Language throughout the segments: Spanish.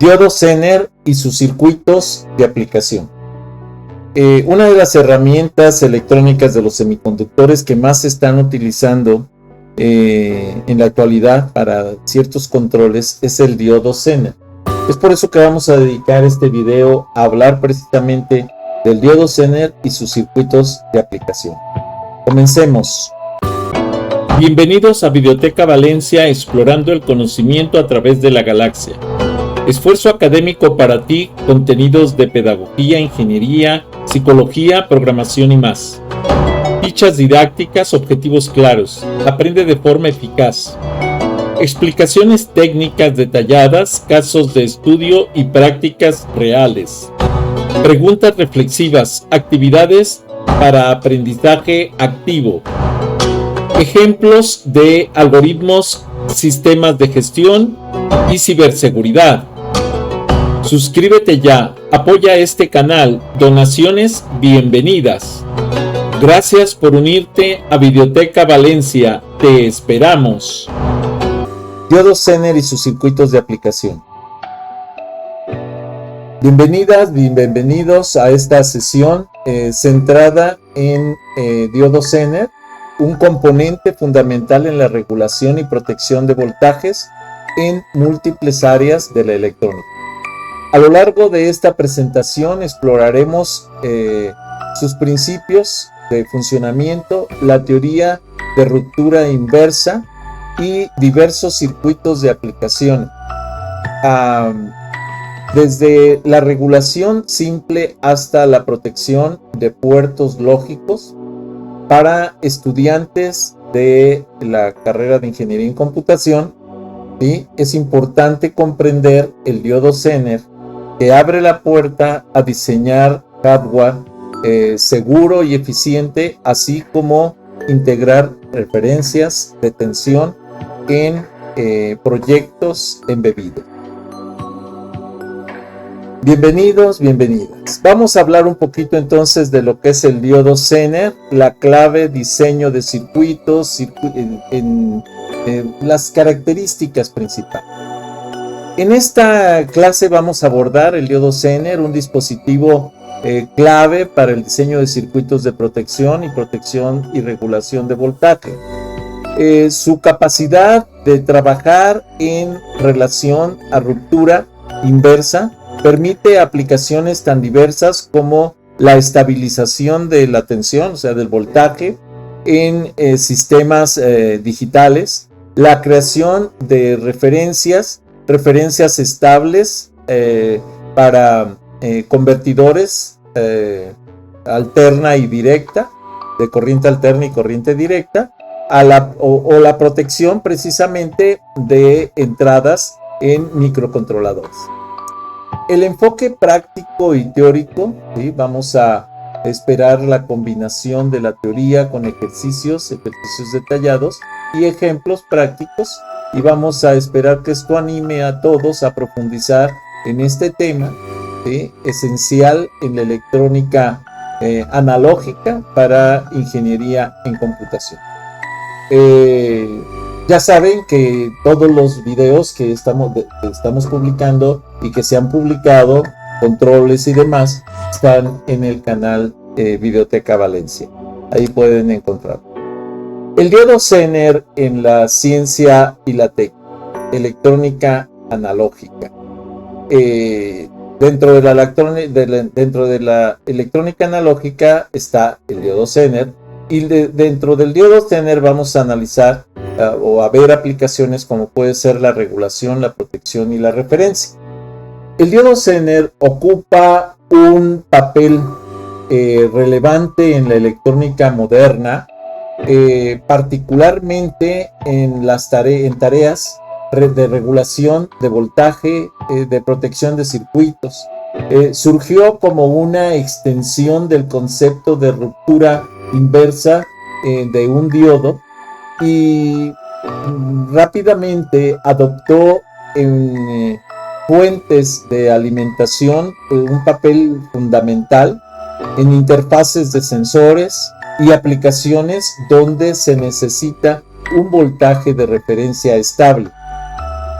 Diodo Zener y sus circuitos de aplicación. Una de las herramientas electrónicas de los semiconductores que más se están utilizando en la actualidad para ciertos controles es el diodo Zener. Es por eso que vamos a dedicar este video a hablar precisamente del diodo Zener y sus circuitos de aplicación. Comencemos. Bienvenidos a Videoteca Valencia, explorando el conocimiento a través de la galaxia. Esfuerzo académico para ti, contenidos de pedagogía, ingeniería, psicología, programación y más. Fichas didácticas, objetivos claros. Aprende de forma eficaz. Explicaciones técnicas detalladas, casos de estudio y prácticas reales. Preguntas reflexivas, actividades para aprendizaje activo. Ejemplos de algoritmos, sistemas de gestión y ciberseguridad. Suscríbete ya, apoya este canal, donaciones bienvenidas. Gracias por unirte a Videoteca Valencia, te esperamos. Diodo Zener y sus circuitos de aplicación. Bienvenidas, bienvenidos a esta sesión centrada en diodo Zener, un componente fundamental en la regulación y protección de voltajes en múltiples áreas de la electrónica. A lo largo de esta presentación exploraremos sus principios de funcionamiento, la teoría de ruptura inversa y diversos circuitos de aplicación. Desde la regulación simple hasta la protección de puertos lógicos para estudiantes de la carrera de Ingeniería en Computación. ¿Sí? Es importante comprender el diodo Zener, que abre la puerta a diseñar hardware seguro y eficiente, así como integrar referencias de tensión en proyectos embebidos. Bienvenidos, bienvenidas. Vamos a hablar un poquito entonces de lo que es el diodo Zener, la clave, diseño de circuitos, las características principales. En esta clase vamos a abordar el diodo Zener, un dispositivo clave para el diseño de circuitos de protección y regulación de voltaje. Su capacidad de trabajar en relación a ruptura inversa permite aplicaciones tan diversas como la estabilización de la tensión, o sea, del voltaje, en sistemas digitales, la creación de referencias estables para convertidores alterna y directa, de corriente alterna y corriente directa, o la protección precisamente de entradas en microcontroladores. El enfoque práctico y teórico, ¿sí? Vamos a esperar la combinación de la teoría con ejercicios detallados y ejemplos prácticos, y vamos a esperar que esto anime a todos a profundizar en este tema, ¿sí? Esencial en la electrónica analógica para ingeniería en computación. Ya saben que todos los videos que estamos publicando y que se han publicado, controles y demás, están en el canal Videoteca Valencia. Ahí pueden encontrar. El diodo Zener en la ciencia y la electrónica analógica. Dentro de la electrónica analógica está el diodo Zener, y dentro del diodo Zener vamos a analizar o a ver aplicaciones como puede ser la regulación, la protección y la referencia. El diodo Zener ocupa un papel relevante en la electrónica moderna, particularmente en tareas de regulación de voltaje, de protección de circuitos. Surgió como una extensión del concepto de ruptura inversa de un diodo, y rápidamente adoptó en fuentes de alimentación un papel fundamental en interfaces de sensores y aplicaciones donde se necesita un voltaje de referencia estable.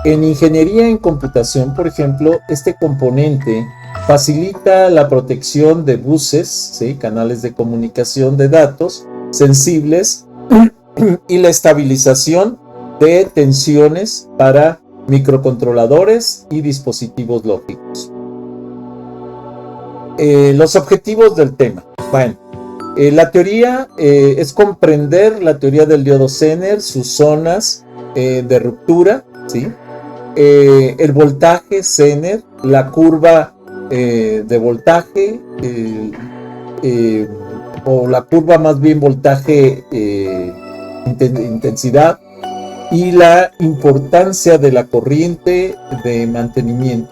En ingeniería en computación, por ejemplo, este componente facilita la protección de buses, ¿sí?, canales de comunicación de datos sensibles y la estabilización de tensiones para microcontroladores y dispositivos lógicos. Los objetivos del tema. Bueno, la teoría es comprender la teoría del diodo Zener, sus zonas de ruptura, ¿sí?, el voltaje Zener, la curva de voltaje, o la curva más bien voltaje intensidad, y la importancia de la corriente de mantenimiento.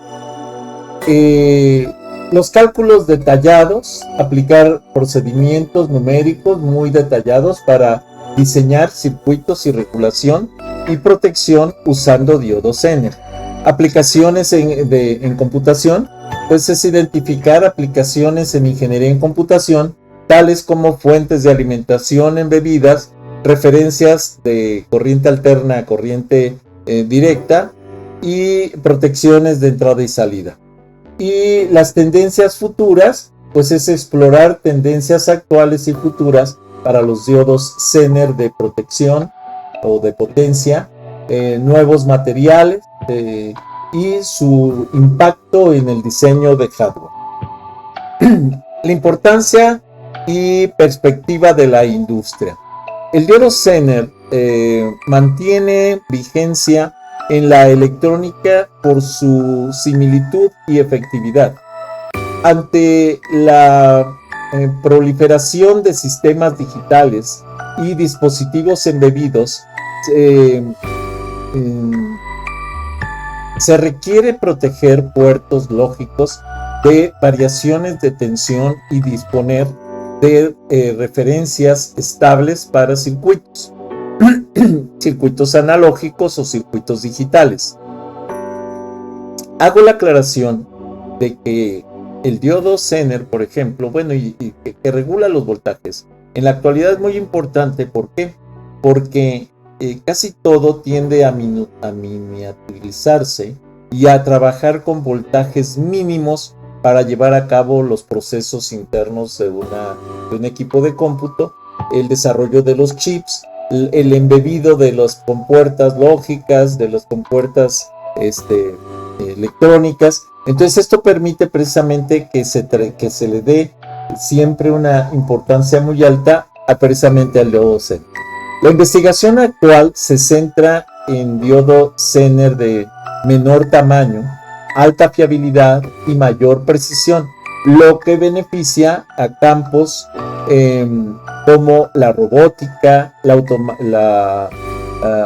Los cálculos detallados, aplicar procedimientos numéricos muy detallados para diseñar circuitos y regulación y protección usando diodo Zener. Aplicaciones en computación, pues es identificar aplicaciones en ingeniería en computación, tales como fuentes de alimentación en bebidas, referencias de corriente alterna a corriente directa y protecciones de entrada y salida. Y las tendencias futuras, pues es explorar tendencias actuales y futuras para los diodos Zener de protección o de potencia, nuevos materiales y su impacto en el diseño de hardware. La importancia y perspectiva de la industria. El diodo Zener mantiene vigencia en la electrónica por su similitud y efectividad. Ante la proliferación de sistemas digitales y dispositivos embebidos, se requiere proteger puertos lógicos de variaciones de tensión y disponer de referencias estables para circuitos, circuitos analógicos o circuitos digitales. Hago la aclaración de que el diodo Zener, por ejemplo, bueno, y que regula los voltajes, en la actualidad es muy importante. ¿Por qué? Porque casi todo tiende a miniaturizarse y a trabajar con voltajes mínimos para llevar a cabo los procesos internos de un equipo de cómputo, el desarrollo de los chips, el embebido de las compuertas lógicas, de las compuertas electrónicas. Entonces esto permite precisamente que se le dé siempre una importancia muy alta precisamente al diodo Zener. La investigación actual se centra en diodo Zener de menor tamaño, alta fiabilidad y mayor precisión, lo que beneficia a campos como la robótica, la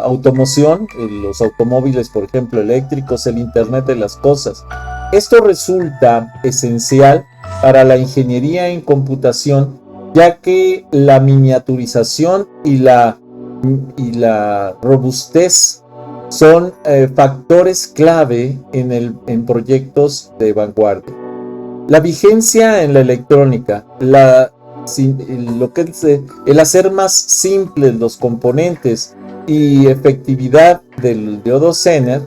automoción, los automóviles, por ejemplo, eléctricos, el Internet de las cosas. Esto resulta esencial para la ingeniería en computación, ya que la miniaturización y la robustez son factores clave en proyectos de vanguardia. La vigencia en la electrónica, el hacer más simples los componentes y efectividad del diodo Zener,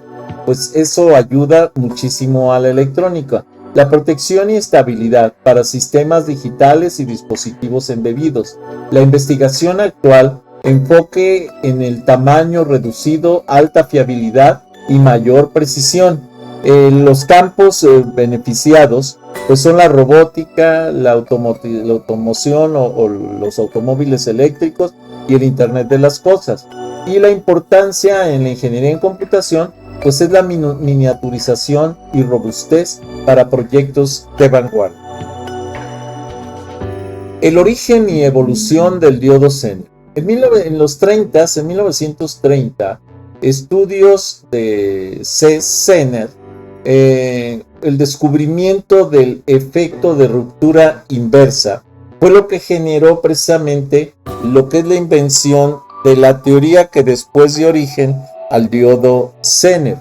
pues eso ayuda muchísimo a la electrónica. La protección y estabilidad para sistemas digitales y dispositivos embebidos. La investigación actual enfoque en el tamaño reducido, alta fiabilidad y mayor precisión. Los campos beneficiados pues son la robótica, la automoción o los automóviles eléctricos y el Internet de las cosas. Y la importancia en la ingeniería en computación pues es la miniaturización y robustez para proyectos de vanguardia. El origen y evolución del diodo Zener. En los 1930, estudios de C. Zener, el descubrimiento del efecto de ruptura inversa, fue lo que generó precisamente lo que es la invención de la teoría que después dio origen al diodo Zener.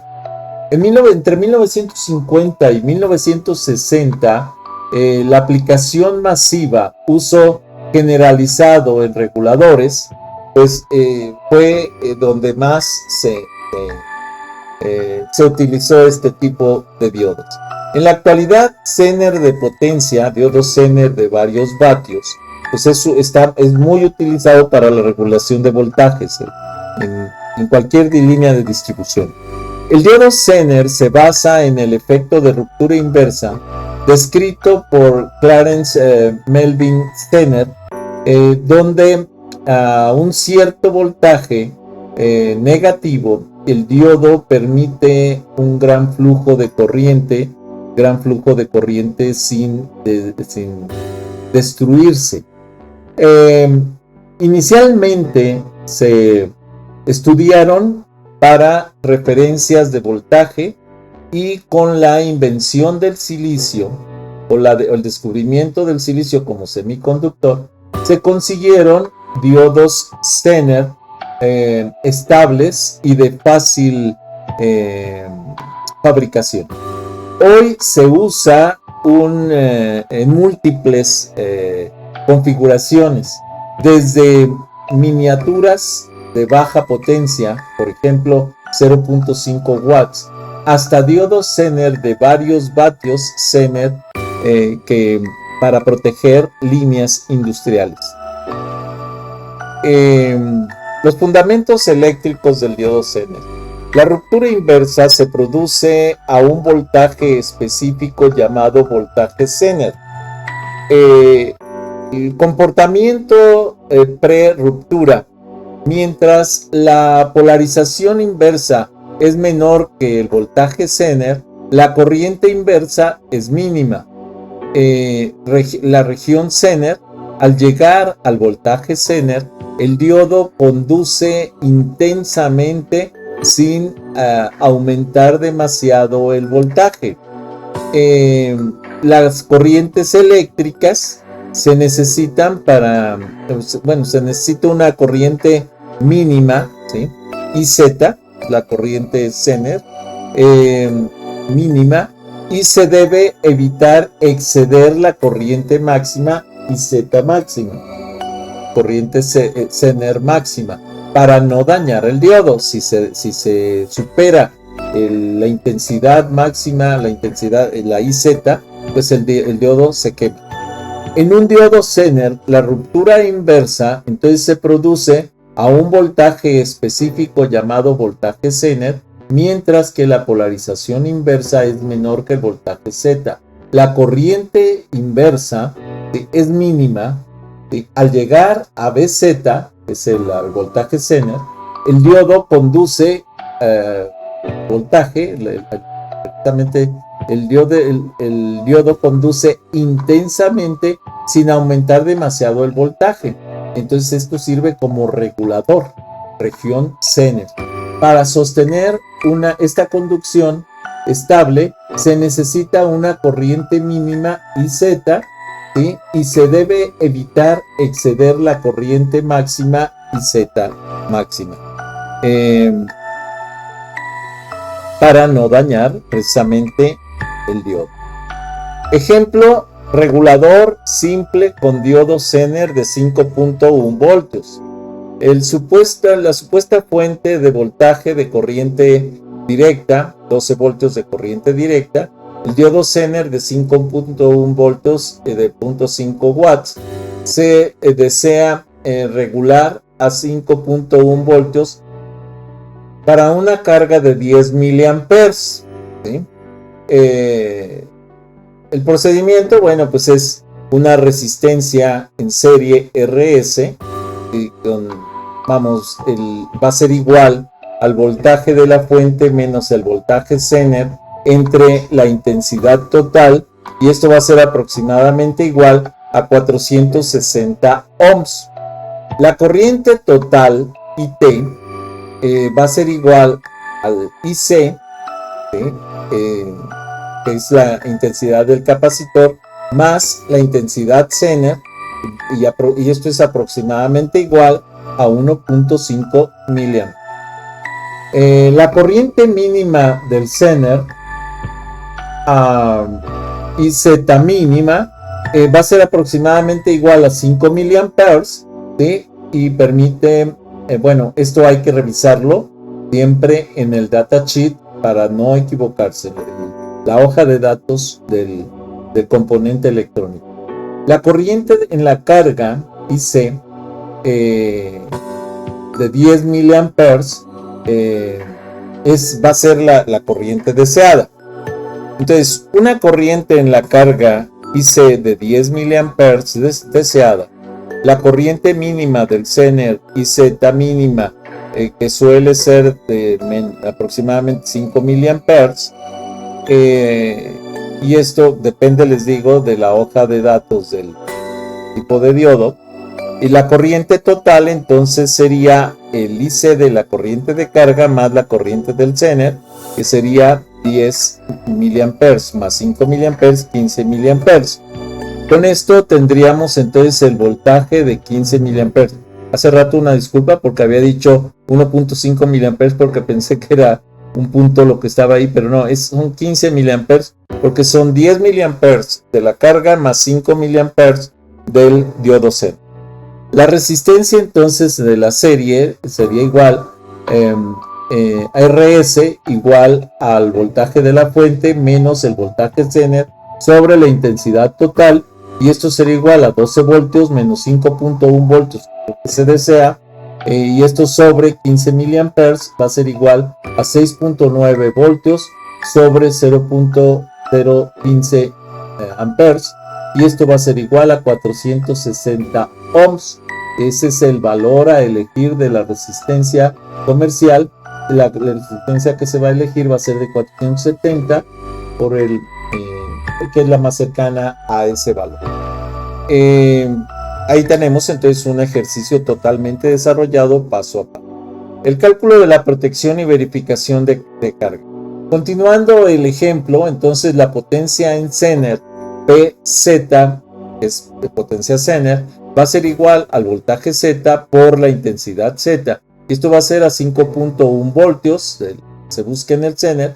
Entre 1950 y 1960, la aplicación masiva, uso generalizado en reguladores, pues fue donde más se utilizó este tipo de diodos. En la actualidad, Zener de potencia, diodo Zener de varios vatios, pues es muy utilizado para la regulación de voltajes en cualquier línea de distribución. El diodo Zener se basa en el efecto de ruptura inversa descrito por Clarence Melvin Zener, donde a un cierto voltaje negativo el diodo permite un gran flujo de corriente sin destruirse. Inicialmente se estudiaron para referencias de voltaje, y con la invención del silicio o el descubrimiento del silicio como semiconductor, se consiguieron diodos Zener estables y de fácil fabricación. Hoy se usa en múltiples configuraciones, desde miniaturas de baja potencia, por ejemplo 0.5 watts, hasta diodos Zener de varios vatios Zener para proteger líneas industriales. Los fundamentos eléctricos del diodo Zener. La ruptura inversa se produce a un voltaje específico llamado voltaje Zener. El comportamiento pre-ruptura. Mientras la polarización inversa es menor que el voltaje Zener, la corriente inversa es mínima. La región Zener, al llegar al voltaje Zener, el diodo conduce intensamente sin aumentar demasiado el voltaje. Las corrientes eléctricas se necesitan se necesita una corriente mínima, ¿sí? IZ, la corriente Zener mínima, y se debe evitar exceder la corriente máxima IZ máxima, corriente Zener máxima, para no dañar el diodo. Si se supera la intensidad máxima, la IZ, pues el diodo se quema. En un diodo Zener, la ruptura inversa entonces se produce a un voltaje específico llamado voltaje Zener, mientras que la polarización inversa es menor que el voltaje Z. La corriente inversa es mínima. Al llegar a BZ, que es el voltaje Zener, el diodo conduce voltaje, exactamente. El diodo conduce intensamente sin aumentar demasiado el voltaje. Entonces esto sirve como regulador, región Zener. Para sostener esta conducción estable se necesita una corriente mínima IZ, ¿sí? Y se debe evitar exceder la corriente máxima IZ máxima. Para no dañar precisamente el diodo. Ejemplo, regulador simple con diodo Zener de 5.1 voltios. La supuesta fuente de voltaje de corriente directa, 12 voltios de corriente directa, el diodo Zener de 5.1 voltios de 0.5 watts. Se desea regular a 5.1 voltios para una carga de 10 miliamperes, ¿sí? El procedimiento, bueno, pues es una resistencia en serie RS, y va a ser igual al voltaje de la fuente menos el voltaje Zener entre la intensidad total, y esto va a ser aproximadamente igual a 460 ohms. La corriente total IT va a ser igual al IC, ¿sí? Que es la intensidad del capacitor, más la intensidad Zener, y esto es aproximadamente igual a 1.5 miliamperes. La corriente mínima del Zener, IZ mínima, va a ser aproximadamente igual a 5 miliamperes, ¿sí? Y permite, esto hay que revisarlo siempre en el datasheet para no equivocarse, la hoja de datos del componente electrónico. La corriente en la carga IC de 10 miliamperes va a ser la corriente deseada. Entonces, una corriente en la carga IC de 10 miliamperes deseada, la corriente mínima del Zener IZ mínima, que suele ser de aproximadamente 5 miliamperes, y esto depende, les digo, de la hoja de datos del tipo de diodo. Y la corriente total entonces sería el IC de la corriente de carga más la corriente del Zener, que sería 10 miliamperes más 5 miliamperes, 15 miliamperes. Con esto tendríamos entonces el voltaje de 15 miliamperes. Hace rato una disculpa porque había dicho 1.5 miliamperes porque pensé que era un punto lo que estaba ahí, pero no, son 15 miliamperes porque son 10 miliamperes de la carga más 5 miliamperes del diodo Zener. La resistencia entonces de la serie sería igual a RS igual al voltaje de la fuente menos el voltaje Zener sobre la intensidad total, y esto sería igual a 12 voltios menos 5.1 voltios, lo que se desea, y esto sobre 15 miliamperes va a ser igual a 6.9 voltios sobre 0.015 amperes, y esto va a ser igual a 460 ohms. Ese es el valor a elegir de la resistencia comercial. La resistencia que se va a elegir va a ser de 470 por que es la más cercana a ese valor. Ahí tenemos entonces un ejercicio totalmente desarrollado paso a paso. El cálculo de la protección y verificación de carga. Continuando el ejemplo, entonces la potencia en Zener PZ, que es de potencia Zener, va a ser igual al voltaje Z por la intensidad Z. Esto va a ser a 5.1 voltios, se busca en el Zener,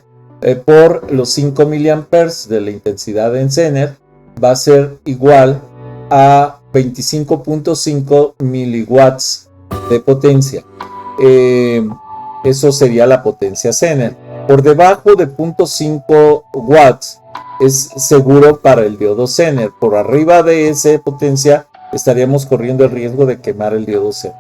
por los 5 miliamperes de la intensidad en Zener, va a ser igual a 25.5 miliwatts de potencia. Eso sería la potencia Zener. Por debajo de 0.5 watts es seguro para el diodo Zener. Por arriba de esa potencia estaríamos corriendo el riesgo de quemar el diodo Zener.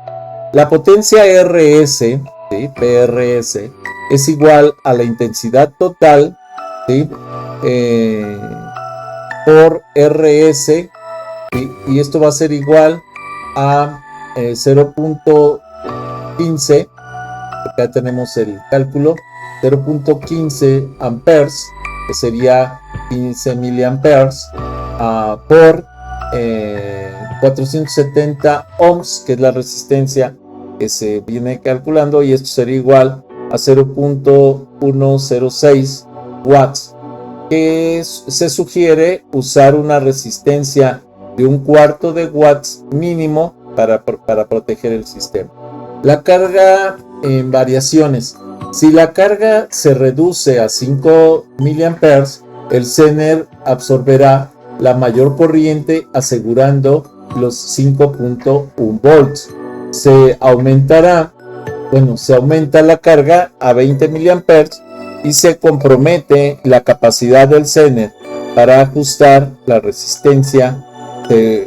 La potencia RS, ¿sí? PRS, es igual a la intensidad total, ¿sí? Por RS, ¿sí? Y esto va a ser igual a 0.15, acá tenemos el cálculo, 0.15 amperes, que sería 15 miliamperes, por 470 ohms, que es la resistencia que se viene calculando, y esto sería igual a 0.106 watts, que se sugiere usar una resistencia de 1/4 de watts mínimo para proteger el sistema. La carga en variaciones. Si la carga se reduce a 5 miliamperes, el Zener absorberá la mayor corriente asegurando los 5.1 volts. Se aumenta la carga a 20 miliamperes y se compromete la capacidad del Zener para ajustar la resistencia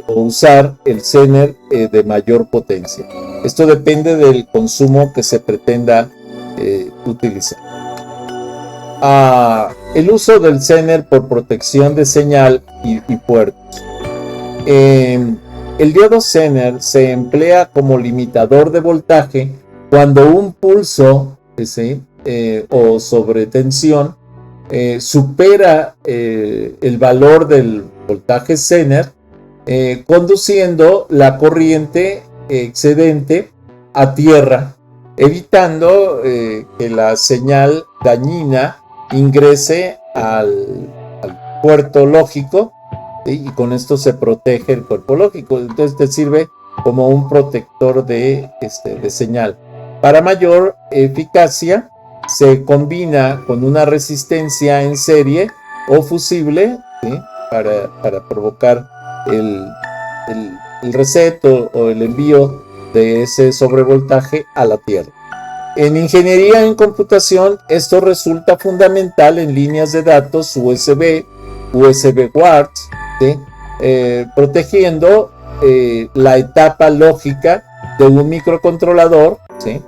o usar el Zener de mayor potencia. Esto depende del consumo que se pretenda utilizar. El uso del Zener por protección de señal y puertos. El diodo Zener se emplea como limitador de voltaje cuando un pulso o sobretensión supera el valor del voltaje Zener, conduciendo la corriente excedente a tierra, evitando que la señal dañina ingrese al puerto lógico, ¿sí? Y con esto se protege el cuerpo lógico. Entonces te sirve como un protector de señal. Para mayor eficacia se combina con una resistencia en serie o fusible, ¿sí? para provocar el reset o el envío de ese sobrevoltaje a la tierra. En ingeniería en computación, esto resulta fundamental en líneas de datos USB, USB Warts, ¿sí? Protegiendo la etapa lógica de un microcontrolador, ¿sí?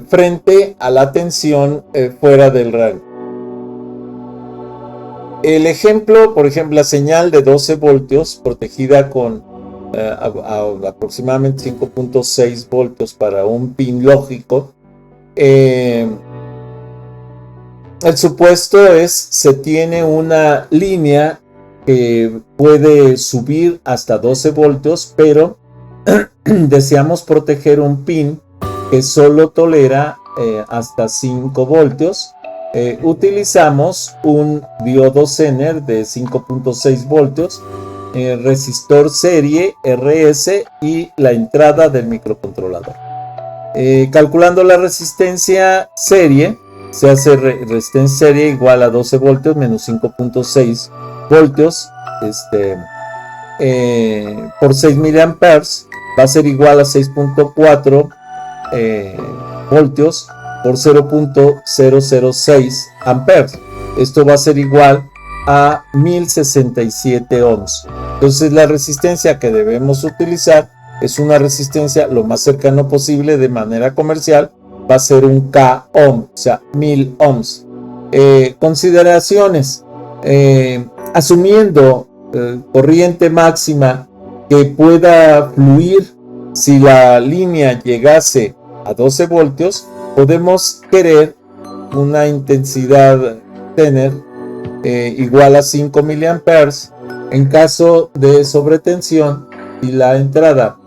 Frente a la tensión fuera del rango. El ejemplo, por ejemplo, la señal de 12 voltios protegida con aproximadamente 5.6 voltios para un pin lógico. El supuesto es, se tiene una línea que puede subir hasta 12 voltios, pero deseamos proteger un pin que solo tolera hasta 5 voltios. Utilizamos un diodo Zener de 5.6 voltios, resistor serie RS y la entrada del microcontrolador. Calculando la resistencia serie, se hace resistencia serie igual a 12 voltios menos 5.6 voltios por 6 miliamperes, va a ser igual a 6.4 voltios por 0.006 amperes. Esto va a ser igual a 1067 ohms. Entonces la resistencia que debemos utilizar es una resistencia lo más cercano posible de manera comercial, va a ser un K ohm, o sea 1000 ohms. Consideraciones, asumiendo corriente máxima que pueda fluir si la línea llegase a 12 voltios, podemos querer una intensidad Zener igual a 5 miliamperes. En caso de sobretensión, y la entrada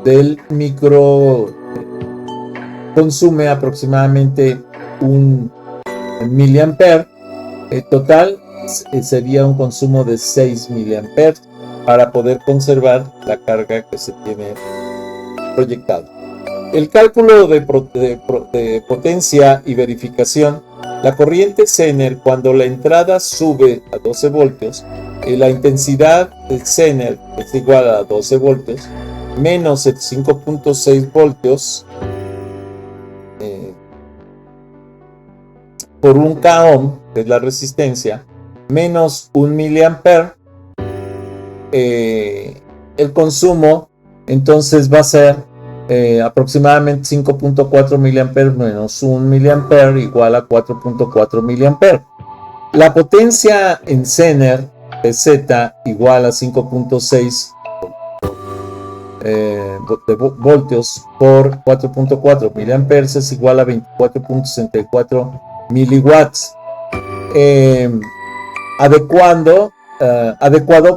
del micro consume aproximadamente 1 miliampere, total sería un consumo de 6 miliamperes para poder conservar la carga que se tiene proyectado. El cálculo de potencia y verificación. La corriente Zener, cuando la entrada sube a 12 voltios, la intensidad de Zener es igual a 12 voltios menos el 5.6 voltios por un K ohm, que es la resistencia, menos 1 miliampere. El consumo entonces va a ser aproximadamente 5.4 miliamperes menos 1 miliampere igual a 4.4 miliamperes. La potencia en Zener de Z igual a 5.6 voltios por 4.4 miliamperes es igual a 24.64 miliwatts. Adecuado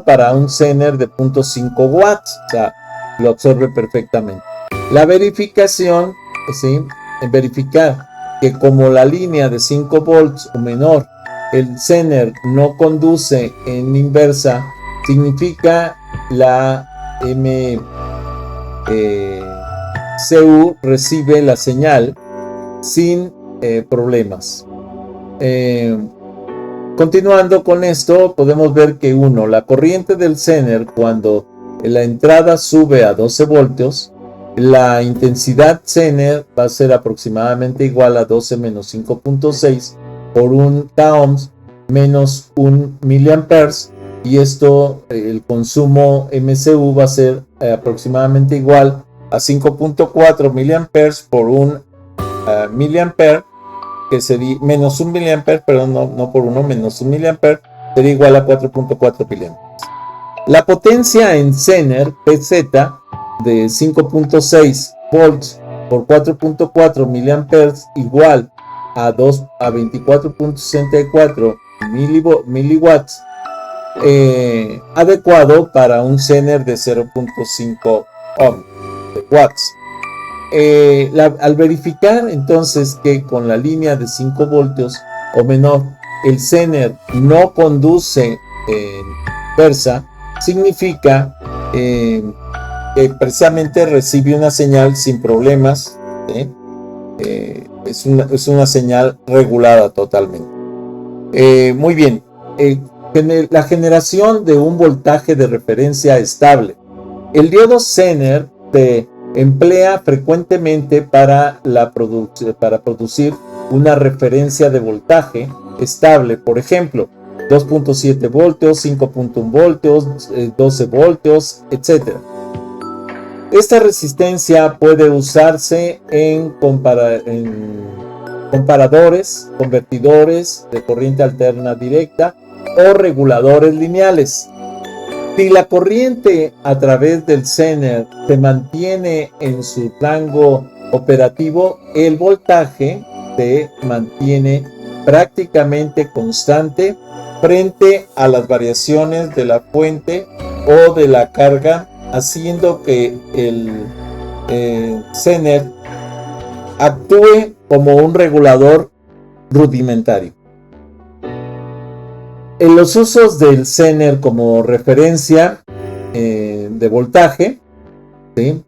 para un Zener de 0.5 watts, o sea, lo absorbe perfectamente. La verificación, ¿sí? Verificar que como la línea de 5 volts o menor, el Zener no conduce en inversa, significa la MCU recibe la señal sin problemas. Continuando con esto, podemos ver que la corriente del Zener, cuando la entrada sube a 12 voltios, la intensidad Zener va a ser aproximadamente igual a 12 menos 5.6 por 1 K ohms menos 1 miliamperes, y esto, el consumo MCU va a ser aproximadamente igual a 5.4 miliamperes por 1 miliampere, que sería menos 1 miliampere, perdón, no por 1, menos 1 miliampere, sería igual a 4.4 miliamperes. La potencia en Zener PZ de 5.6 volts por 4.4 miliamperes igual a 24.64 miliwatts, adecuado para un Zener de 0.5 watts. Al verificar entonces que con la línea de 5 voltios o menor el Zener no conduce en inversa, significa que precisamente recibe una señal sin problemas, ¿sí? Es una señal regulada totalmente. Muy bien. La generación de un voltaje de referencia estable. El diodo Zener de emplea frecuentemente para producir una referencia de voltaje estable, por ejemplo, 2.7 voltios, 5.1 voltios, 12 voltios, etc. Esta resistencia puede usarse en comparadores, convertidores de corriente alterna directa o reguladores lineales. Si la corriente a través del Zener se mantiene en su rango operativo, el voltaje se mantiene prácticamente constante frente a las variaciones de la fuente o de la carga, haciendo que el Zener actúe como un regulador rudimentario. En los usos del Zener como referencia de voltaje, ¿sí?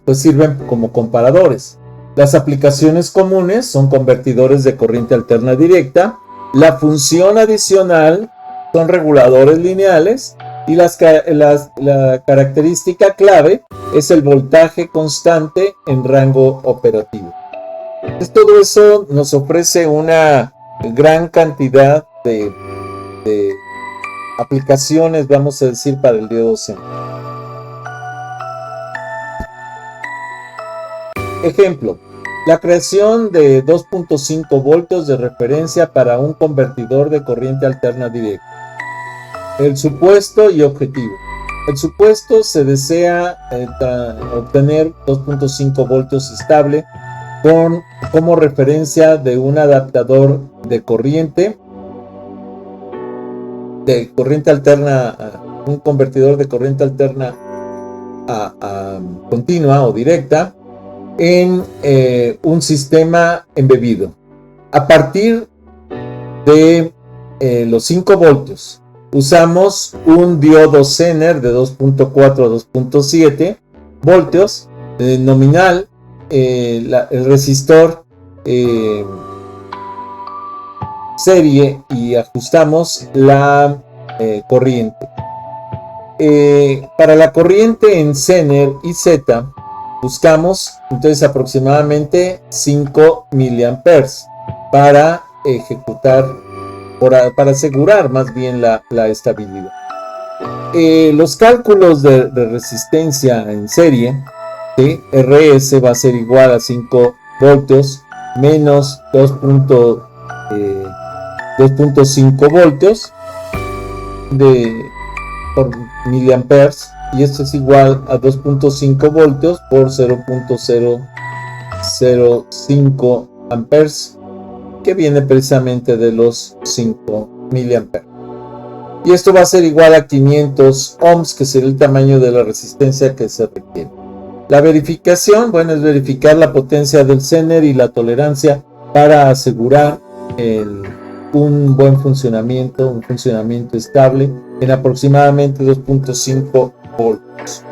Pues sirven como comparadores. Las aplicaciones comunes son convertidores de corriente alterna directa. La función adicional son reguladores lineales y la característica clave es el voltaje constante en rango operativo. Todo eso nos ofrece una gran cantidad de aplicaciones, vamos a decir, para el diodo Zener. Ejemplo, la creación de 2.5 voltios de referencia para un convertidor de corriente alterna directa. El supuesto y objetivo. El supuesto: se desea obtener 2.5 voltios estable como referencia de un adaptador de corriente alterna, un convertidor de corriente alterna a continua o directa en un sistema embebido. A partir de los 5 voltios usamos un diodo Zener de 2.4 a 2.7 voltios nominal, el resistor serie, y ajustamos la corriente. Para la corriente en Zener y Z buscamos entonces aproximadamente 5 miliamperes para ejecutar, para asegurar más bien la estabilidad. Los cálculos de resistencia en serie, ¿sí? RS va a ser igual a 5 voltios menos 2.5 voltios por miliamperes, y esto es igual a 2.5 voltios por 0.005 amperes, que viene precisamente de los 5 miliamperes. Y esto va a ser igual a 500 ohms, que será el tamaño de la resistencia que se requiere. La verificación, bueno, es verificar la potencia del Zener y la tolerancia para asegurar un buen funcionamiento, un funcionamiento estable en aproximadamente 2.5 voltios.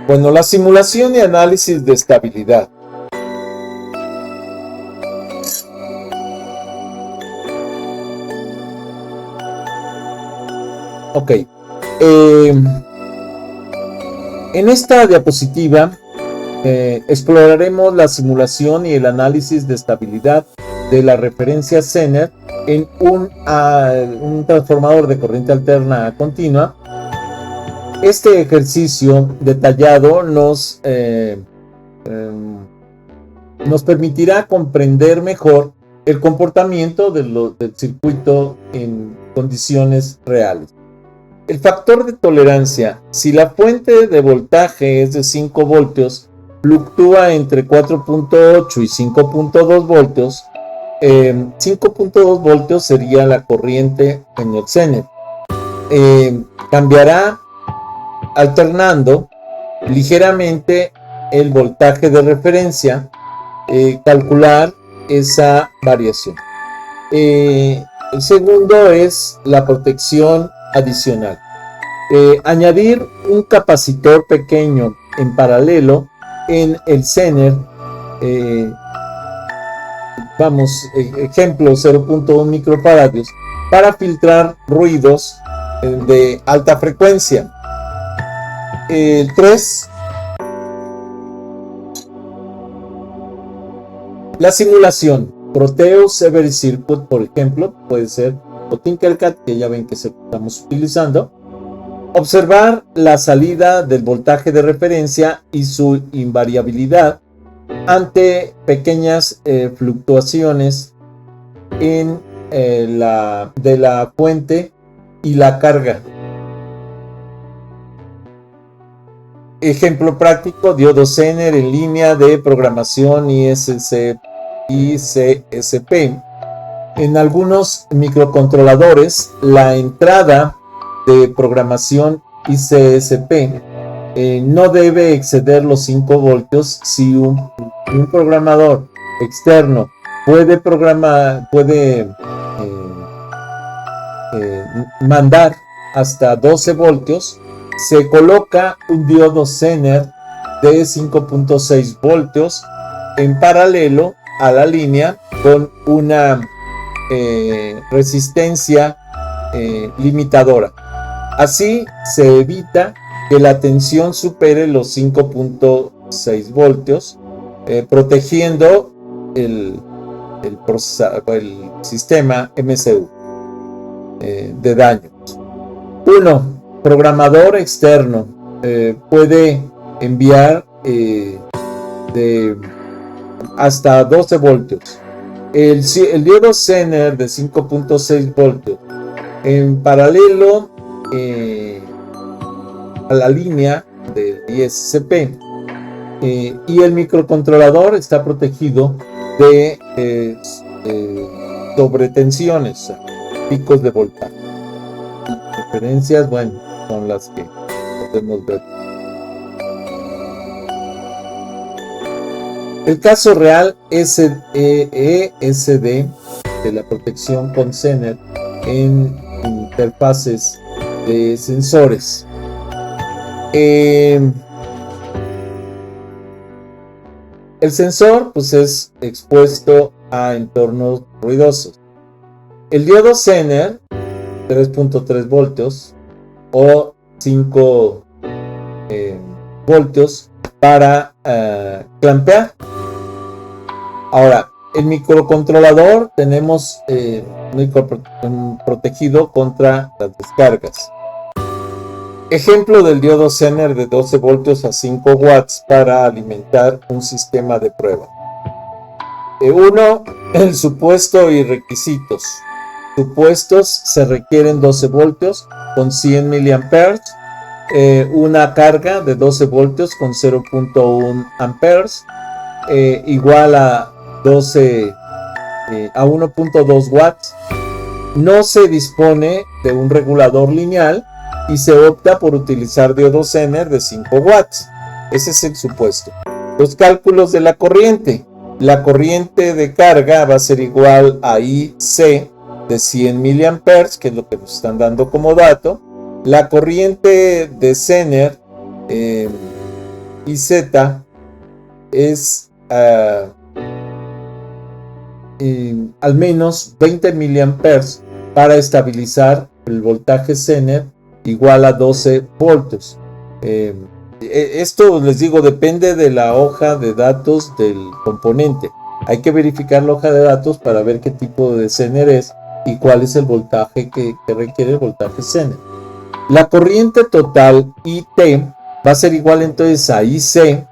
Bueno, la simulación y análisis de estabilidad. Ok. En esta diapositiva exploraremos la simulación y el análisis de estabilidad de la referencia Zener en un transformador de corriente alterna continua. Este ejercicio detallado nos permitirá comprender mejor el comportamiento del circuito en condiciones reales. El factor de tolerancia: si la fuente de voltaje es de 5 voltios, fluctúa entre 4.8 y 5.2 voltios. 5.2 voltios sería la corriente en el Zener. Cambiará alternando ligeramente el voltaje de referencia. Calcular esa variación. El segundo es la protección adicional. Añadir un capacitor pequeño en paralelo en el Zener, ejemplo 0.1 microfarados, para filtrar ruidos de alta frecuencia. El 3, la simulación. Proteus Every Circuit, por ejemplo, puede ser, o Tinkercad, que ya ven que estamos utilizando. Observar la salida del voltaje de referencia y su invariabilidad ante pequeñas fluctuaciones de la fuente y la carga. Ejemplo práctico: diodo Zener en línea de programación ICSP. En algunos microcontroladores, la entrada de programación ICSP no debe exceder los 5 voltios si un programador externo puede mandar hasta 12 voltios. Se coloca un diodo Zener de 5.6 voltios en paralelo a la línea con una resistencia limitadora. Así se evita que la tensión supere los 5.6 voltios, protegiendo el sistema MCU de daños. 1. Programador externo puede enviar de hasta 12 voltios. El diodo Zener de 5.6 voltios en paralelo a la línea del ISCP, y el microcontrolador está protegido de sobretensiones, picos de voltaje. Referencias, bueno, son las que podemos ver. El caso real es ESD de la protección con Zener en interfaces de sensores. El sensor pues es expuesto a entornos ruidosos. El diodo Zener 3.3 voltios o 5 voltios para clampear. Ahora, el microcontrolador tenemos protegido contra las descargas. Ejemplo del diodo Zener de 12 voltios a 5 watts para alimentar un sistema de prueba. 1. El supuesto y requisitos. Supuestos: se requieren 12 voltios con 100 miliamperes, una carga de 12 voltios con 0.1 amperes, igual a 1.2 watts. No se dispone de un regulador lineal y se opta por utilizar diodo Zener de 5 watts. Ese es el supuesto. Los cálculos de la corriente. La corriente de carga va a ser igual a IC de 100 miliamperes, que es lo que nos están dando como dato. La corriente de Zener IZ es al menos 20 miliamperes para estabilizar el voltaje Zener igual a 12 voltios. Esto, les digo, depende de la hoja de datos del componente. Hay que verificar la hoja de datos para ver qué tipo de Zener es y cuál es el voltaje que requiere el voltaje Zener. La corriente total IT va a ser igual entonces a IC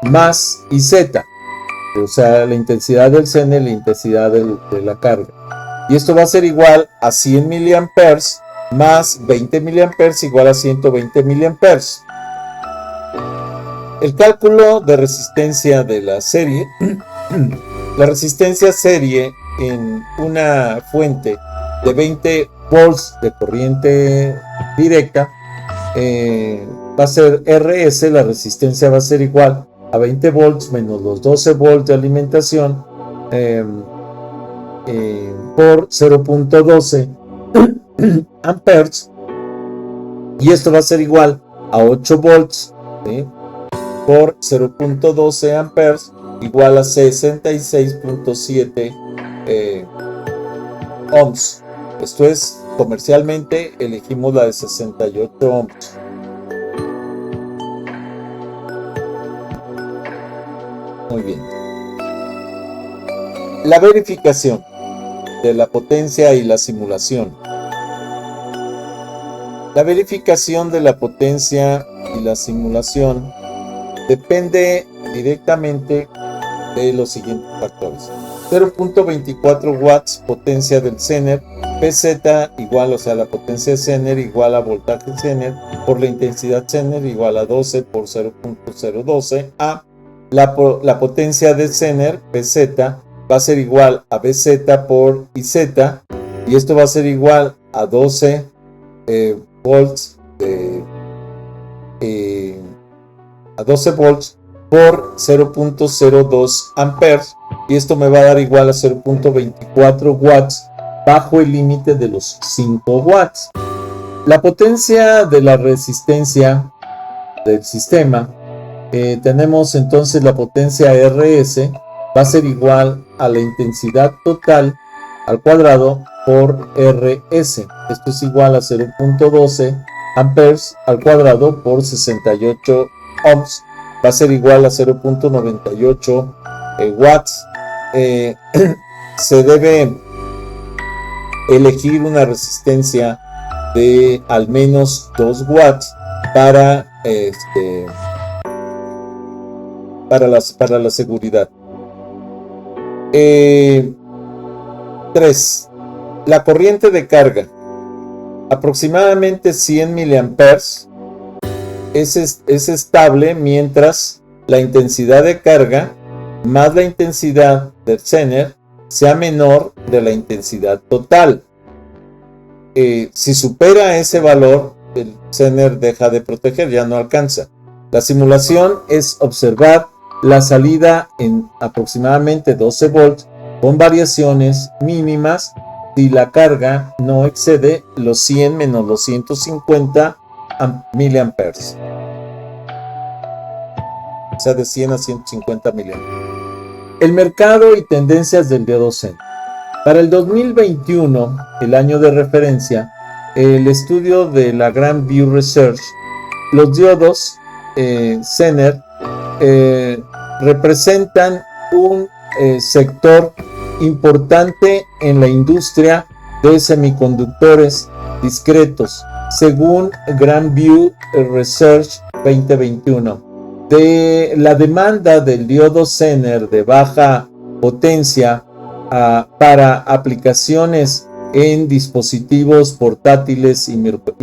más IZ, o sea, la intensidad del Zener, la intensidad de la carga. Y esto va a ser igual a 100 miliamperes más 20 miliamperes igual a 120 miliamperes. El cálculo de resistencia de la serie. La resistencia serie en una fuente de 20 volts de corriente directa va a ser RS. La resistencia va a ser igual a 20 volts menos los 12 volts de alimentación por 0.12 amperes, y esto va a ser igual a 8 volts, ¿sí?, por 0.12 amperes igual a 66.7 ohms. Esto es, comercialmente elegimos la de 68 ohms. Muy bien. La verificación de la potencia y la simulación. La verificación de la potencia y la simulación depende directamente de los siguientes factores. 0.24 watts potencia del Zener, PZ igual, o sea, la potencia de Zener igual a voltaje Zener por la intensidad Zener igual a 12 por 0.012 a la potencia de Zener, PZ, va a ser igual a BZ por IZ, y esto va a ser igual a 12 volts a 12 volts por 0.02 amperes, y esto me va a dar igual a 0.24 watts bajo el límite de los 5 watts. La potencia de la resistencia del sistema, tenemos entonces la potencia RS, va a ser igual a la intensidad total al cuadrado por RS. Esto es igual a 0.12 amperes al cuadrado por 68 ohms. Va a ser igual a 0.98 watts. Se debe elegir una resistencia de al menos 2 watts para la seguridad. 3. La corriente de carga, aproximadamente 100 miliamperes, es estable mientras la intensidad de carga más la intensidad del Zener sea menor de la intensidad total. Si supera ese valor, el Zener deja de proteger, ya no alcanza. La simulación es observar la salida en aproximadamente 12 volts con variaciones mínimas si la carga no excede los 100 menos los 150 miliamperes. O sea, de 100 a 150 miliamperes. El mercado y tendencias del diodo Zener. Para el 2021, el año de referencia, el estudio de la Grand View Research, los diodos Zener representan un sector importante en la industria de semiconductores discretos, según Grand View Research 2021. De la demanda del diodo Zener de baja potencia para aplicaciones en dispositivos portátiles y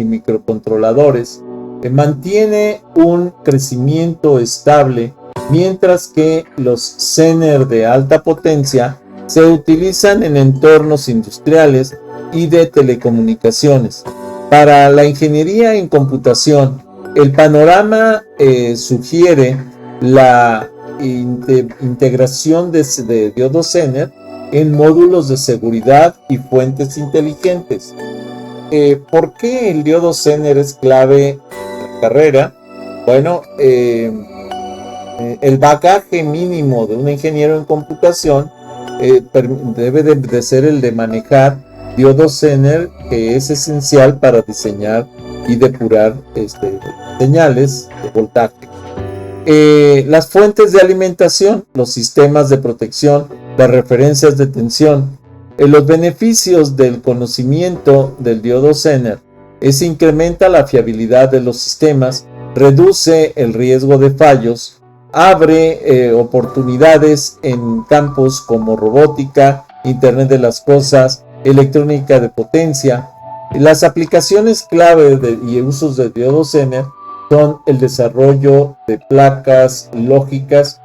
microcontroladores mantiene un crecimiento estable, mientras que los Zener de alta potencia se utilizan en entornos industriales y de telecomunicaciones. Para la ingeniería en computación, el panorama sugiere la integración de diodo Zener en módulos de seguridad y fuentes inteligentes. ¿Por qué el diodo Zener es clave en la carrera? Bueno, el bagaje mínimo de un ingeniero en computación debe de ser el de manejar diodo Zener, que es esencial para diseñar y depurar señales de voltaje. Las fuentes de alimentación, los sistemas de protección, las referencias de tensión. Los beneficios del conocimiento del diodo Zener es incrementa la fiabilidad de los sistemas, reduce el riesgo de fallos, abre oportunidades en campos como robótica, Internet de las cosas, electrónica de potencia. Las aplicaciones clave y usos de diodo Zener son el desarrollo de placas lógicas,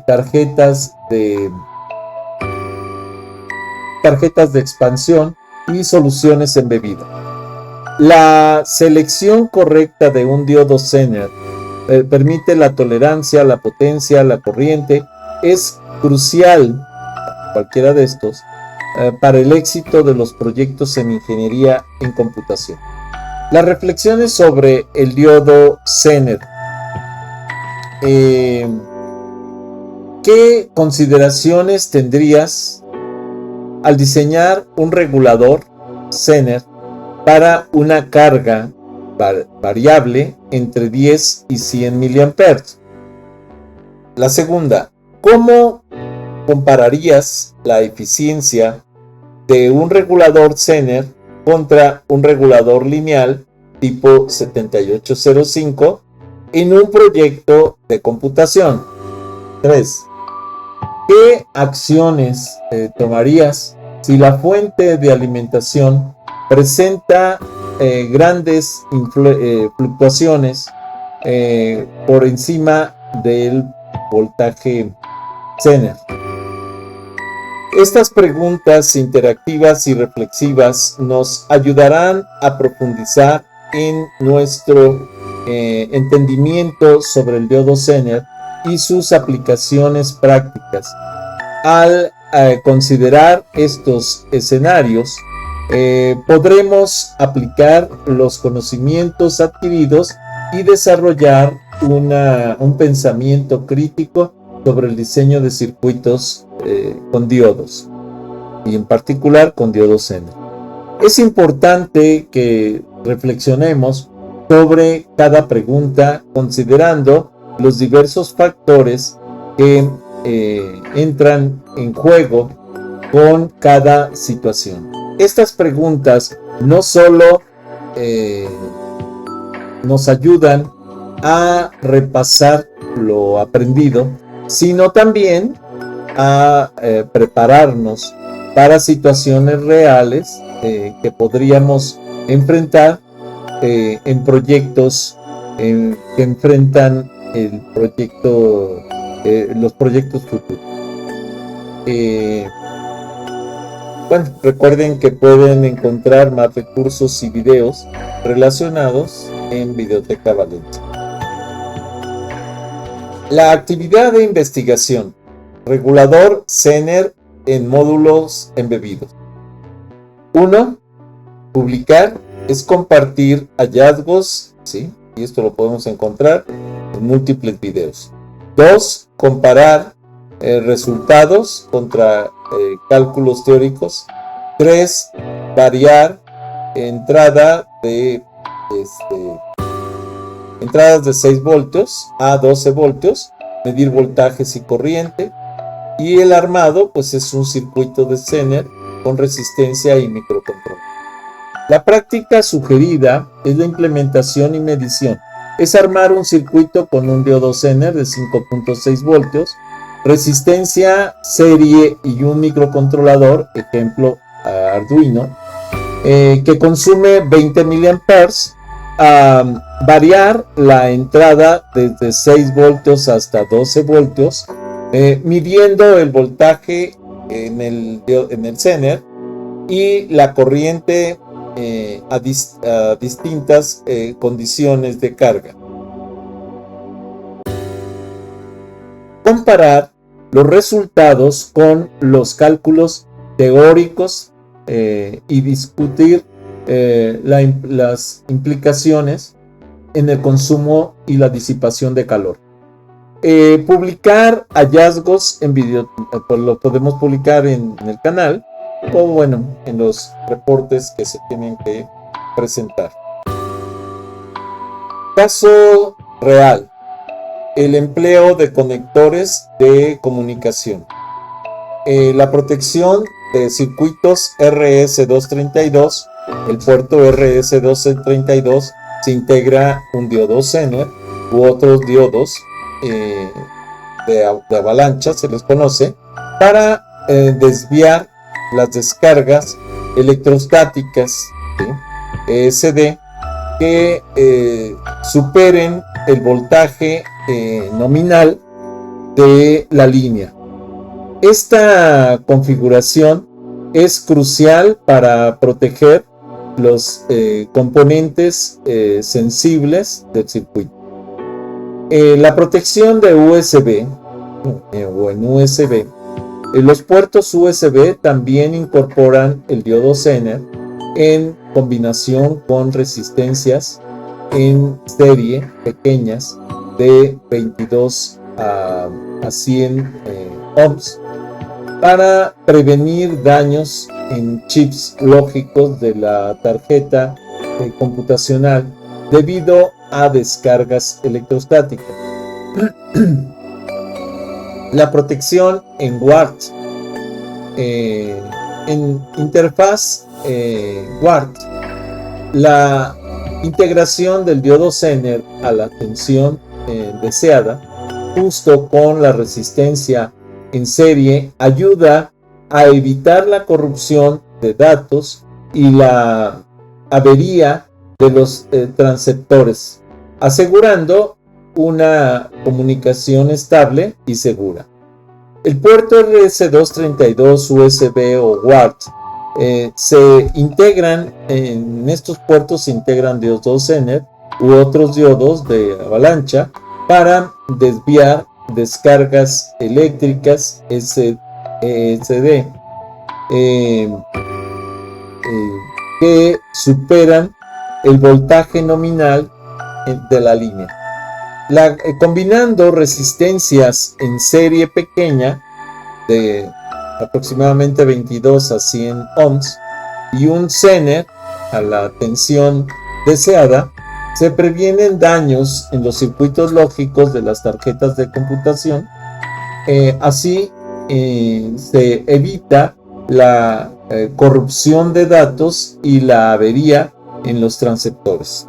tarjetas de expansión y soluciones embebidas. La selección correcta de un diodo Zener permite la tolerancia, la potencia, la corriente. Es crucial, cualquiera de estos, para el éxito de los proyectos en ingeniería en computación. Las reflexiones sobre el diodo Zener. ¿Qué consideraciones tendrías al diseñar un regulador Zener para una carga variable entre 10 y 100 mA. La segunda, ¿cómo compararías la eficiencia de un regulador Zener contra un regulador lineal tipo 7805 en un proyecto de computación? 3. ¿Qué acciones tomarías si la fuente de alimentación presenta grandes fluctuaciones por encima del voltaje Zener? Estas preguntas interactivas y reflexivas nos ayudarán a profundizar en nuestro entendimiento sobre el diodo Zener y sus aplicaciones prácticas. Al considerar estos escenarios, podremos aplicar los conocimientos adquiridos y desarrollar un pensamiento crítico sobre el diseño de circuitos con diodos, y en particular con diodos Zener. Es importante que reflexionemos sobre cada pregunta, considerando los diversos factores que entran en juego con cada situación. Estas preguntas no solo nos ayudan a repasar lo aprendido, sino también a prepararnos para situaciones reales que podríamos enfrentar en proyectos que enfrentan los proyectos futuros. Bueno, recuerden que pueden encontrar más recursos y videos relacionados en Videoteca Valencia. La actividad de investigación. Regulador Zener en módulos embebidos. 1. Publicar es compartir hallazgos, ¿sí? Y esto lo podemos encontrar en múltiples videos. 2. Comparar resultados contra cálculos teóricos. 3. Variar entradas de 6 voltios a 12 voltios, medir voltajes y corriente. Y el armado, pues es un circuito de Zener con resistencia y microcontrol. La práctica sugerida es la implementación y medición. Es armar un circuito con un diodo Zener de 5.6 voltios, resistencia, serie y un microcontrolador, ejemplo Arduino, que consume 20 mA. Variar la entrada desde 6 voltios hasta 12 voltios, midiendo el voltaje en el Zener y la corriente a distintas condiciones de carga. Comparar los resultados con los cálculos teóricos y discutir las implicaciones en el consumo y la disipación de calor. Publicar hallazgos en video, pues lo podemos publicar en el canal o bueno, en los reportes que se tienen que presentar. Caso real: el empleo de conectores de comunicación. La protección de circuitos RS232, el puerto RS232 se integra un diodo Zener u otros diodos de avalancha, se les conoce, para desviar las descargas electrostáticas, ¿sí? ESD, que superen el voltaje nominal de la línea. Esta configuración es crucial para proteger los componentes sensibles del circuito. La protección de USB o en USB. Los puertos USB también incorporan el diodo Zener en combinación con resistencias en serie pequeñas de 22 a 100 ohms para prevenir daños en chips lógicos de la tarjeta computacional debido a descargas electrostáticas. La protección en WART. En interfaz WART, la integración del diodo Zener a la tensión deseada, justo con la resistencia en serie, ayuda a evitar la corrupción de datos y la avería de los transceptores, asegurando una comunicación estable y segura. El puerto RS232 USB o WART se integran, en estos puertos se integran diodos Zener u otros diodos de avalancha para desviar descargas eléctricas SD que superan el voltaje nominal de la línea. Combinando resistencias en serie pequeña de aproximadamente 22 a 100 ohms y un Zener a la tensión deseada, se previenen daños en los circuitos lógicos de las tarjetas de computación. Así se evita la corrupción de datos y la avería en los transceptores.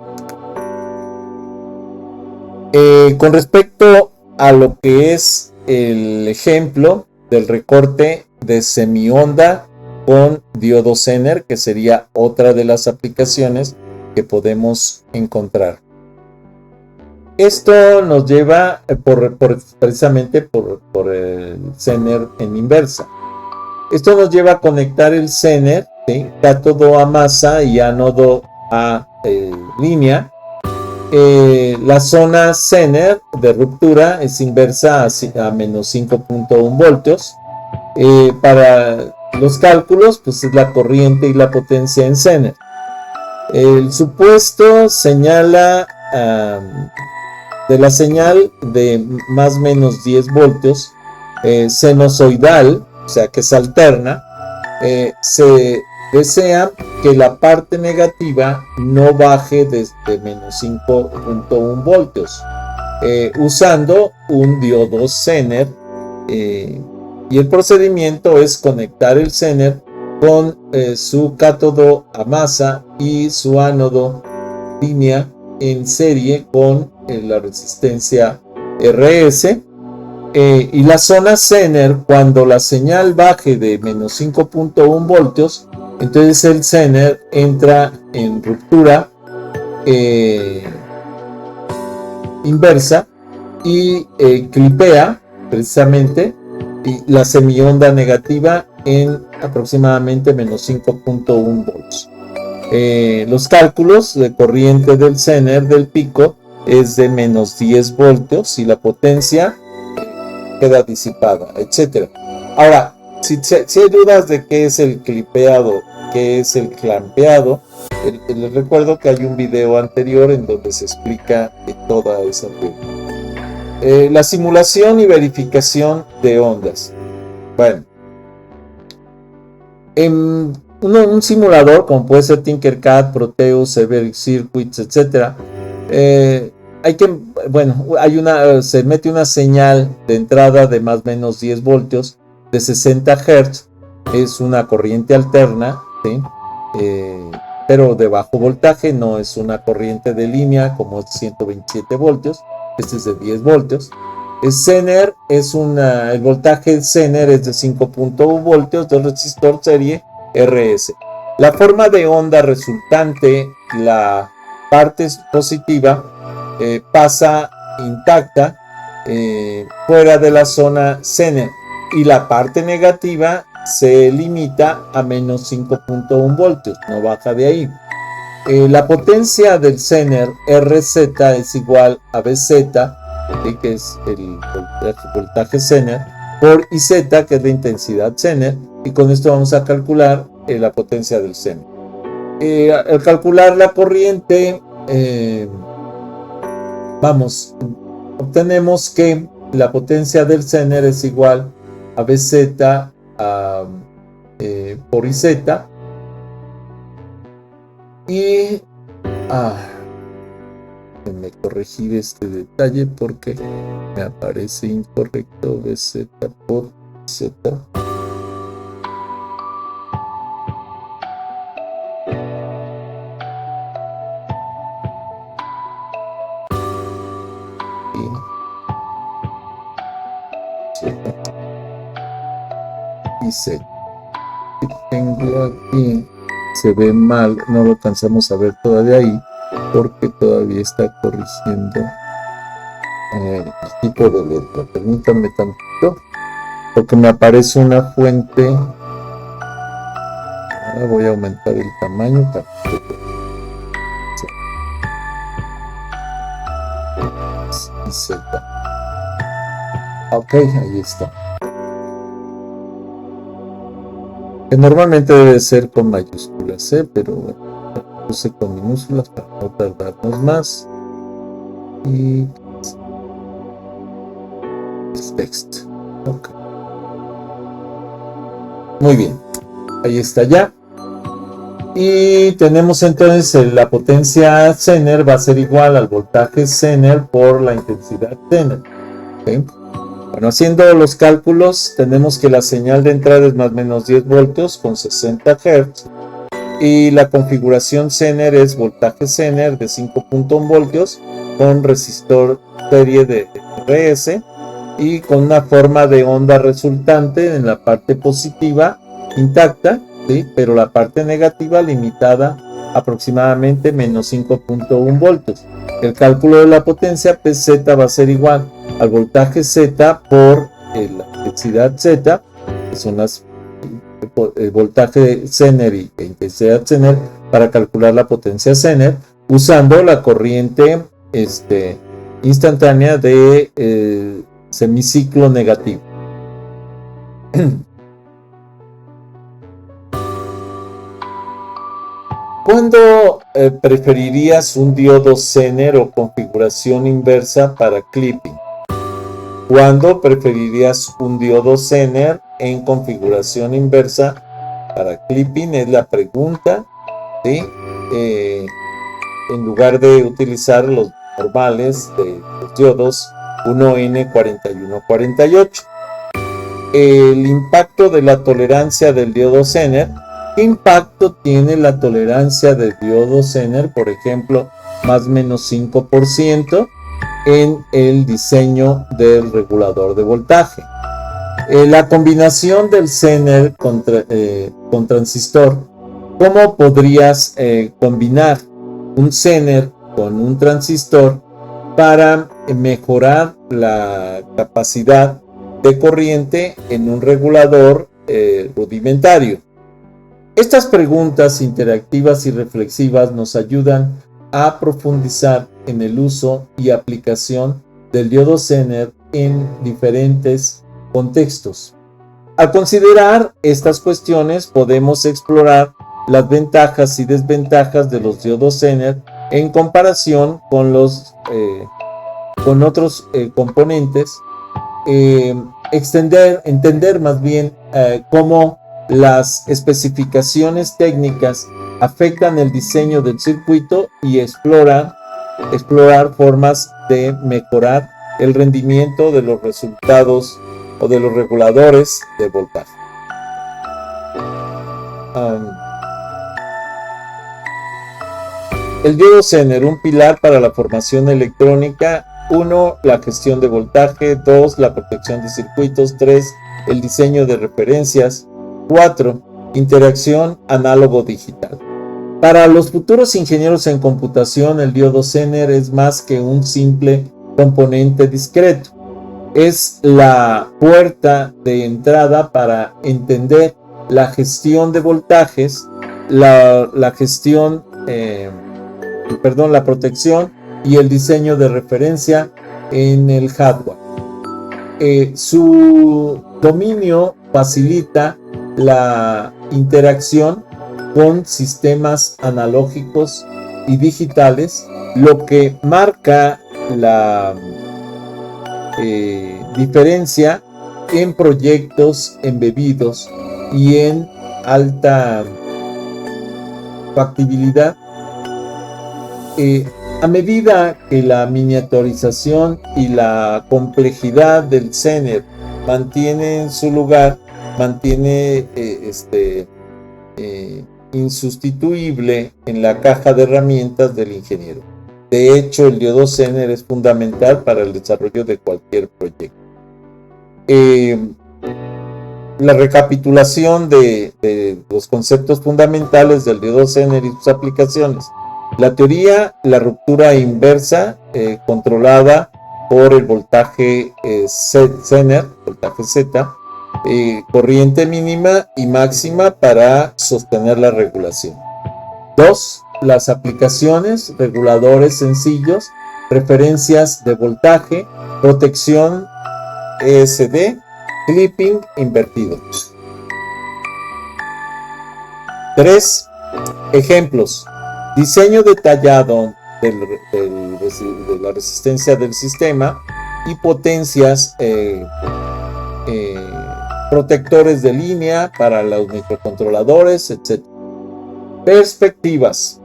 Con respecto a lo que es el ejemplo del recorte de semionda con diodo Zener, que sería otra de las aplicaciones que podemos encontrar. Esto nos lleva precisamente por el Zener en inversa. Esto nos lleva a conectar el Zener, ¿sí?, cátodo a masa y ánodo a línea. La zona Zener de ruptura es inversa a menos 5.1 voltios. Para los cálculos, pues es la corriente y la potencia en Zener. El supuesto señala de la señal de más o menos 10 voltios sinusoidal, o sea que se alterna. Se desea que la parte negativa no baje desde menos 5.1 voltios usando un diodo Zener, y el procedimiento es conectar el Zener con su cátodo a masa y su ánodo línea en serie con la resistencia RS, y la zona Zener, cuando la señal baje de menos 5.1 voltios, entonces el Zener entra en ruptura inversa y clipea precisamente la semionda negativa en aproximadamente menos 5.1 volts. Los cálculos de corriente del Zener del pico es de menos 10 voltios y la potencia queda disipada, etc. Ahora, si hay dudas de qué es el clipeado, qué es el clampeado, les recuerdo que hay un video anterior en donde se explica toda esa teoría. La simulación y verificación de ondas. Bueno, en un simulador como puede ser Tinkercad, Proteus, Everest Circuits, etc. Se mete una señal de entrada de más o menos 10 voltios de 60 Hz. Es una corriente alterna, ¿sí? Pero de bajo voltaje, no es una corriente de línea como es 127 voltios. Este es de 10 voltios. El Zener el voltaje Zener es de 5.1 voltios del resistor serie RS. La forma de onda resultante, la parte positiva, pasa intacta fuera de la zona Zener y la parte negativa se limita a menos 5.1 voltios, no baja de ahí. La potencia del Zener RZ es igual a BZ, que es el voltaje Zener, por IZ, que es la intensidad Zener, y con esto vamos a calcular la potencia del Zener. Al calcular la corriente, obtenemos que la potencia del Zener es igual a BZ por IZ. Y me corregir este detalle porque me aparece incorrecto. BZ por Z. Y Z. Y tengo aquí, se ve mal, no lo alcanzamos a ver todavía ahí porque todavía está corrigiendo el tipo de letra. Permítanme tantito porque me aparece una fuente. Ahora voy a aumentar el tamaño para que Z. Ok, ahí está. Que normalmente debe ser con mayúsculas, pero bueno, puse con minúsculas para no tardarnos más. Y text. Ok. Muy bien, ahí está ya. Y tenemos entonces la potencia Zener va a ser igual al voltaje Zener por la intensidad Zener. ¿Okay? Bueno, haciendo los cálculos, tenemos que la señal de entrada es más o menos 10 voltios con 60 Hz. Y la configuración Zener es voltaje Zener de 5.1 voltios con resistor serie de RS y con una forma de onda resultante en la parte positiva intacta, ¿sí? Pero la parte negativa limitada aproximadamente menos 5.1 voltios. El cálculo de la potencia PZ va a ser igual al voltaje Z por la intensidad Z, que son el voltaje Zener y intensidad Zener, para calcular la potencia Zener usando la corriente instantánea de semiciclo negativo. ¿Cuándo preferirías un diodo Zener o configuración inversa para clipping? ¿Cuándo preferirías un diodo Zener en configuración inversa para clipping? Es la pregunta, ¿sí? En lugar de utilizar los normales de los diodos 1N4148. El impacto de la tolerancia del diodo Zener. ¿Qué impacto tiene la tolerancia del diodo Zener? Por ejemplo, más o menos 5% en el diseño del regulador de voltaje. La combinación del Zener con transistor. ¿Cómo podrías combinar un Zener con un transistor para mejorar la capacidad de corriente en un regulador rudimentario? Estas preguntas interactivas y reflexivas nos ayudan a profundizar en el uso y aplicación del diodo Zener en diferentes contextos. Al considerar estas cuestiones, podemos explorar las ventajas y desventajas de los diodos Zener en comparación con otros componentes, entender más bien cómo las especificaciones técnicas afectan el diseño del circuito y explorar formas de mejorar el rendimiento de los resultados o de los reguladores de voltaje. El diodo Zener, un pilar para la formación electrónica. 1. La gestión de voltaje. 2. La protección de circuitos. 3. El diseño de referencias. 4. Interacción análogo-digital. Para los futuros ingenieros en computación, el diodo Zener es más que un simple componente discreto. Es la puerta de entrada para entender la gestión de voltajes, la protección y el diseño de referencia en el hardware. Su dominio facilita la interacción con sistemas analógicos y digitales, lo que marca la diferencia en proyectos embebidos y en alta factibilidad. A medida que la miniaturización y la complejidad del Zener mantienen su lugar, mantiene insustituible en la caja de herramientas del ingeniero. De hecho, el diodo Zener es fundamental para el desarrollo de cualquier proyecto. La recapitulación de los conceptos fundamentales del diodo Zener y sus aplicaciones. La teoría, la ruptura inversa controlada por el voltaje Zener, voltaje Z, corriente mínima y máxima para sostener la regulación. 2. Las aplicaciones, reguladores sencillos, referencias de voltaje, protección ESD, clipping invertido. 3. Ejemplos. Diseño detallado de la resistencia del sistema y potencias, protectores de línea para los microcontroladores, etc. Perspectivas.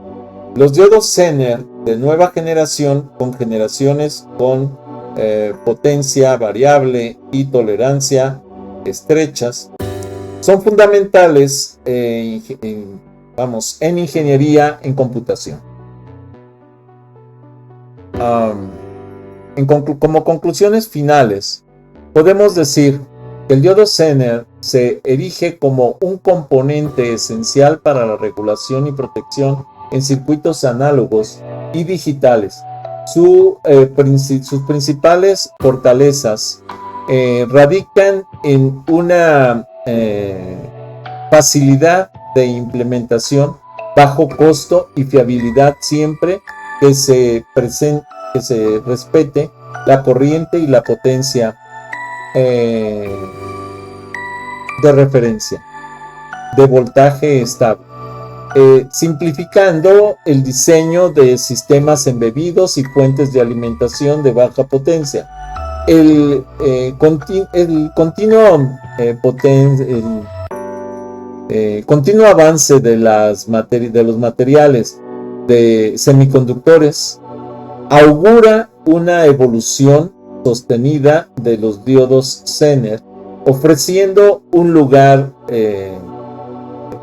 Los diodos Zener de nueva generación con generaciones con potencia variable y tolerancia estrechas son fundamentales en ingeniería en computación. Como conclusiones finales, podemos decir que el diodo Zener se erige como un componente esencial para la regulación y protección en circuitos análogos y digitales. Sus principales fortalezas radican en una facilidad de implementación, bajo costo y fiabilidad siempre que se respete la corriente y la potencia de referencia de voltaje estable, simplificando el diseño de sistemas embebidos y fuentes de alimentación de baja potencia. El continuo avance de los materiales de semiconductores augura una evolución sostenida de los diodos Zener, ofreciendo un lugar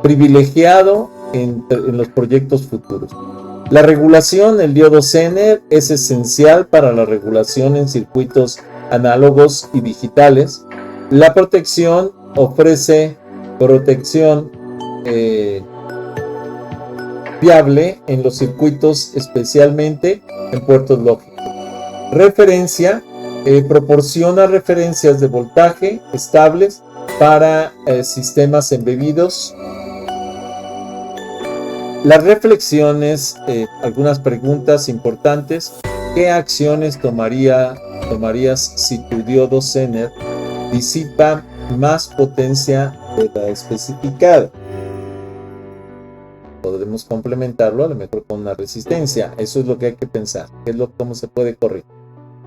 privilegiado en los proyectos futuros. La regulación, el diodo Zener es esencial para la regulación en circuitos análogos y digitales. La protección ofrece protección fiable en los circuitos, especialmente en puertos lógicos. Referencia, proporciona referencias de voltaje estables para sistemas embebidos. Las reflexiones, algunas preguntas importantes. ¿Qué acciones tomarías si tu diodo Zener disipa más potencia de la especificada? Podremos complementarlo a lo mejor con una resistencia. Eso es lo que hay que pensar. ¿Cómo se puede corregir?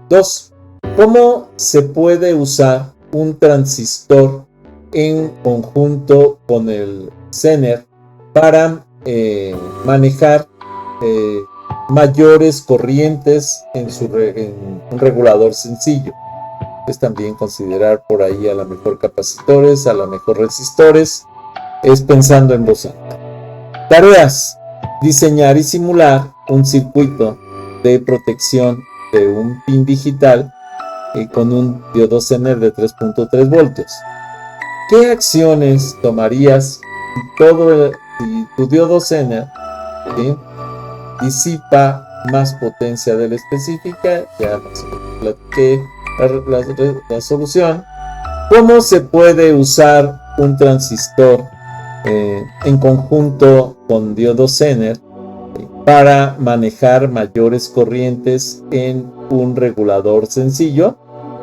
2. ¿Cómo se puede usar un transistor en conjunto con el Zener para manejar mayores corrientes en un regulador sencillo? Es también considerar por ahí a lo mejor capacitores, a lo mejor resistores. Es pensando en voz alta. Tareas: diseñar y simular un circuito de protección de un pin digital con un diodo Zener de 3.3 voltios. ¿Qué acciones tomarías si tu diodo Zener disipa más potencia de la específica? Ya platiqué la solución. ¿Cómo se puede usar un transistor en conjunto con diodo Zener para manejar mayores corrientes en un regulador sencillo?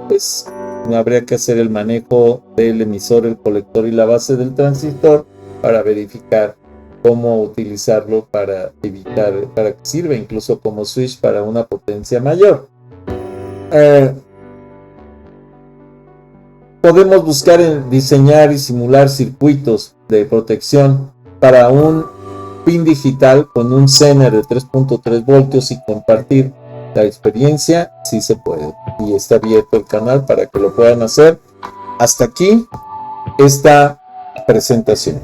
Pues habría que hacer el manejo del emisor, el colector y la base del transistor para verificar cómo utilizarlo para que sirva incluso como switch para una potencia mayor. podemos buscar en diseñar y simular circuitos de protección para un pin digital con un Zener de 3.3 voltios y compartir la experiencia, sí se puede. Y está abierto el canal para que lo puedan hacer. Hasta aquí esta presentación.